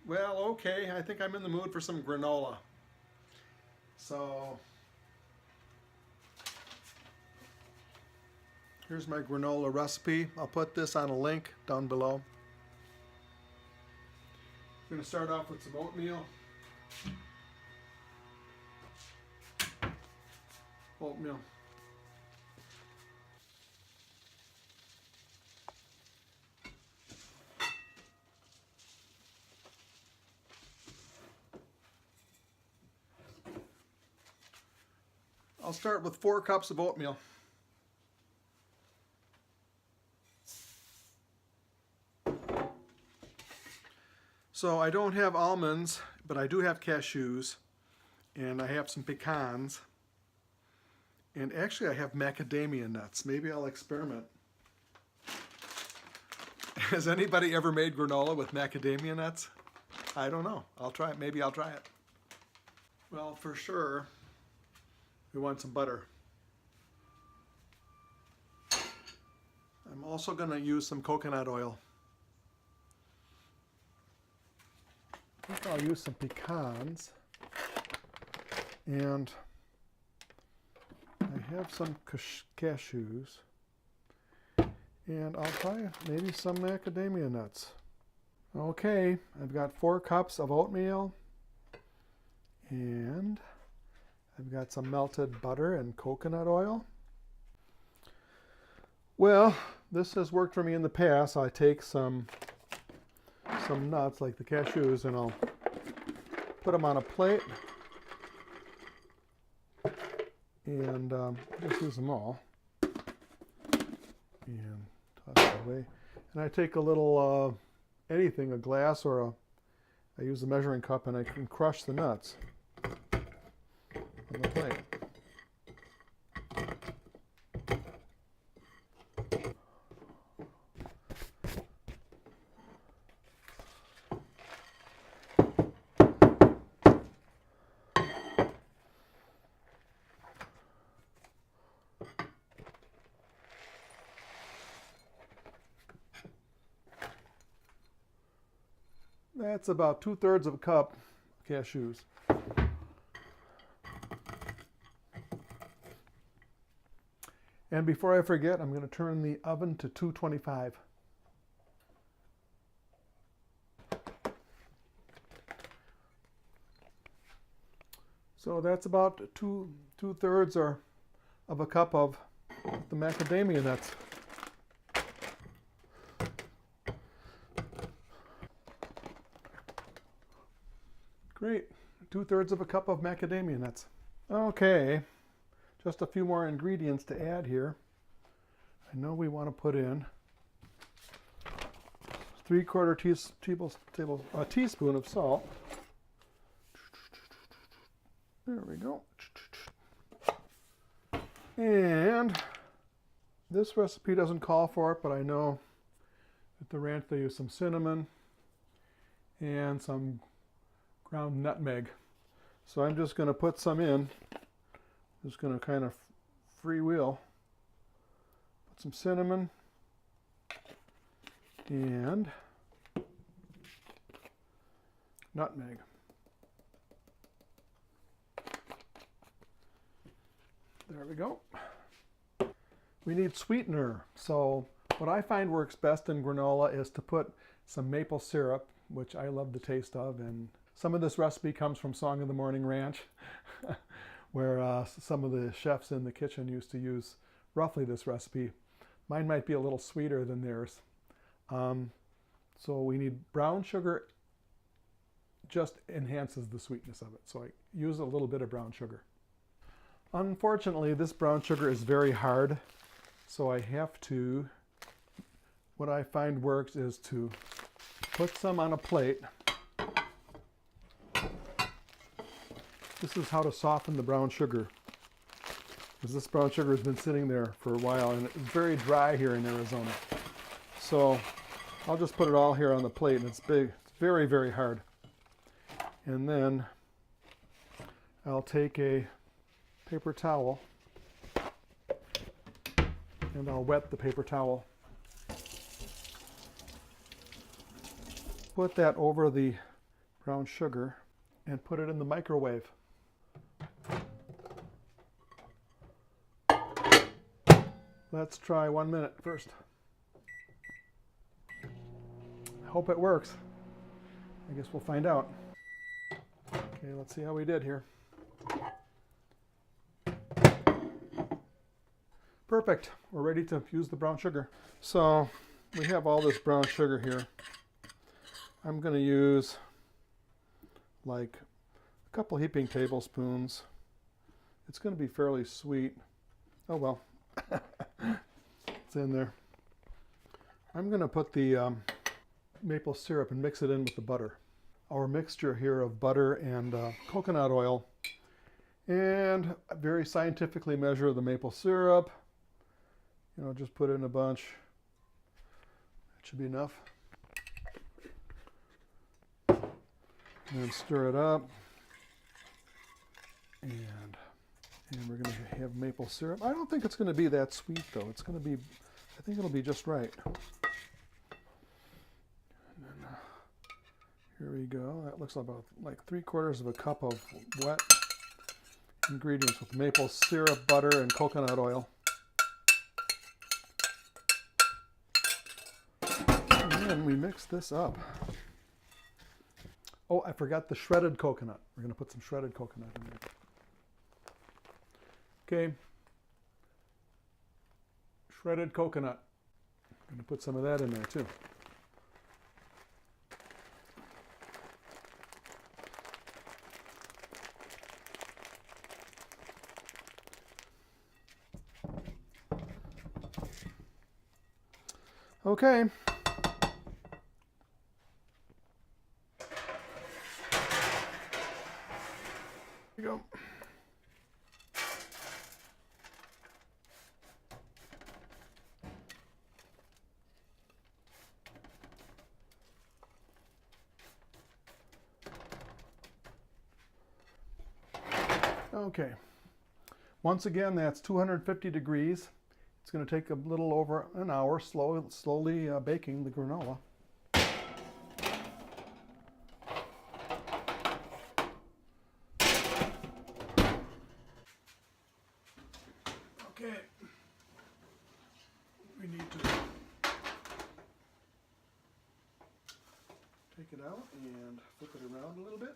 Well, okay, I think I'm in the mood for some granola. So here's my granola recipe. I'll put this on a link down below. I'm going to start off with some oatmeal. Oatmeal. I'll start with 4 cups of oatmeal. So I don't have almonds, but I do have cashews, and I have some pecans, and actually I have macadamia nuts. Maybe I'll experiment. Has anybody ever made granola with macadamia nuts? I don't know. I'll try it. Maybe I'll try it. Well, for sure, we want some butter. I'm also going to use some coconut oil. I think I'll use some pecans, and I have some cashews, and I'll try maybe some macadamia nuts. Okay, I've got 4 cups of oatmeal, and I've got some melted butter and coconut oil. Well, this has worked for me in the past. I take some nuts like the cashews and I'll put them on a plate and just use them all and toss it away. And I take a little anything, a glass or I use a measuring cup, and I can crush the nuts on the plate. That's about 2/3 of a cup of cashews. And before I forget, I'm going to turn the oven to 225. So that's about two-thirds of a cup of the macadamia nuts. Great, 2/3 of a cup of macadamia nuts. Okay, just a few more ingredients to add here. I know we want to put in 3/4 teaspoon of salt. There we go. And this recipe doesn't call for it, but I know at the ranch they use some cinnamon and some ground nutmeg. So I'm just going to put some in. Just going to kind of freewheel. Put some cinnamon and nutmeg. There we go. We need sweetener. So what I find works best in granola is to put some maple syrup, which I love the taste of, and some of this recipe comes from Song of the Morning Ranch, where some of the chefs in the kitchen used to use roughly this recipe. Mine might be a little sweeter than theirs. So we need brown sugar, just enhances the sweetness of it. So I use a little bit of brown sugar. Unfortunately, this brown sugar is very hard, so I have to, what I find works is to put some on a plate. This is how to soften the brown sugar, because this brown sugar has been sitting there for a while and it's very dry here in Arizona. So I'll just put it all here on the plate, and it's big. It's very, very hard. And then I'll take a paper towel and I'll wet the paper towel. Put that over the brown sugar and put it in the microwave. Let's try 1 minute first. I hope it works. I guess we'll find out. Okay, let's see how we did here. Perfect. We're ready to use the brown sugar. So we have all this brown sugar here. I'm going to use like a couple heaping tablespoons. It's going to be fairly sweet. Oh well, it's in there. I'm going to put the maple syrup and mix it in with the butter. Our mixture here of butter and coconut oil, and very scientifically measure the maple syrup. You know, just put in a bunch. That should be enough. And then stir it up. And we're going to have maple syrup. I don't think it's going to be that sweet though. It's going to be, I think it'll be just right. And then, here we go. That looks about like 3/4 of a cup of wet ingredients with maple syrup, butter, and coconut oil. And then we mix this up. Oh, I forgot the shredded coconut. We're going to put some shredded coconut in there. Okay. Shredded coconut. I'm going to put some of that in there too. Okay. Here we go. Okay. Once again, that's 250 degrees. It's going to take a little over an hour, slowly baking the granola. Okay. We need to take it out and flip it around a little bit.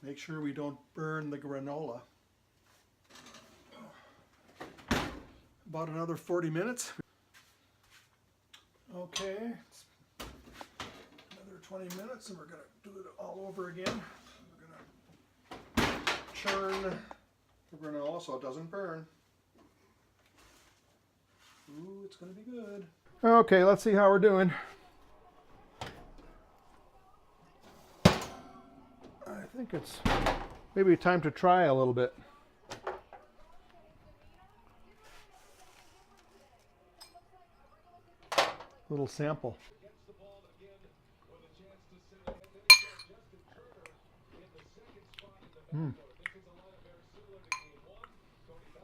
Make sure we don't burn the granola. About another 40 minutes. Okay, it's another 20 minutes and we're going to do it all over again. We're going to churn the granola so it doesn't burn. Ooh, it's going to be good. Okay, let's see how we're doing. I think it's maybe time to try a little bit. Little sample.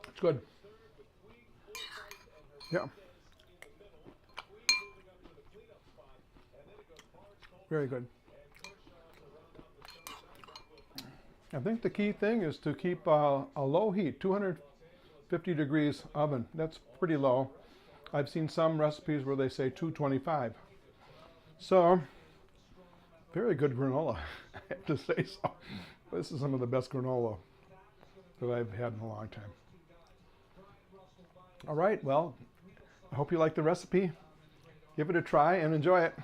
It's good. Yeah. Very good. I think the key thing is to keep a low heat, 250 degrees oven. That's pretty low. I've seen some recipes where they say 225. So, very good granola, I have to say so. This is some of the best granola that I've had in a long time. All right, well, I hope you like the recipe. Give it a try and enjoy it.